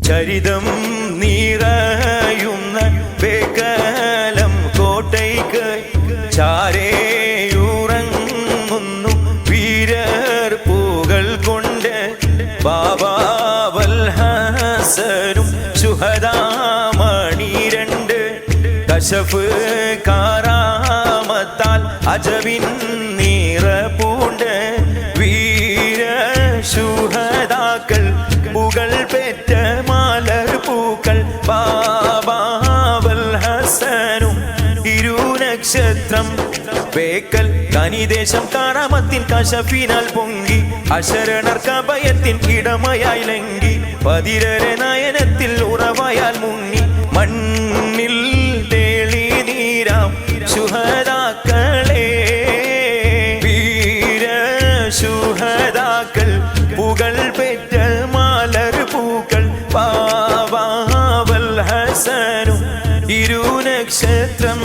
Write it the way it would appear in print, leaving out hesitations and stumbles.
ചരിതം നിറയുന്ന ബേക്കലം കോട്ടയ്ക്ക് ചാരേയുറങ്ങുന്നു വീരർ പൂകൾ കൊണ്ട് ബാബാവൽ ഹസനും ശുഹദാമണി രണ്ട് കശഫ് കാറാമത്താൽ അജവിൻ നിറപൂണ്ട് വീര ശുഹദാക്കൾ പുകൾ പെറ്റ മാലർ പൂക്കൾ ബാബാവൽ ഹസനും ഇരുനക്ഷത്രം ബേക്കൽ കനിദേശം കാറാമത്തിൻ കശഫിനാൽ പൊങ്കി അശരണർക്ക് അഭയത്തിൻ ഇടമയായി ലംഘി പതിരരെ നയനത്തിൽ ഉറവയാൽ മുങ്ങി മണ്ണിൽ തേളി നീരാം ശുഹദാക്കളെ വീര ശുഹദാക്കൾ പുകൾ പെറ്റ മാലർ പൂക്കൾ ബാബാവൽ ഹസനും ഇരുനക്ഷത്രം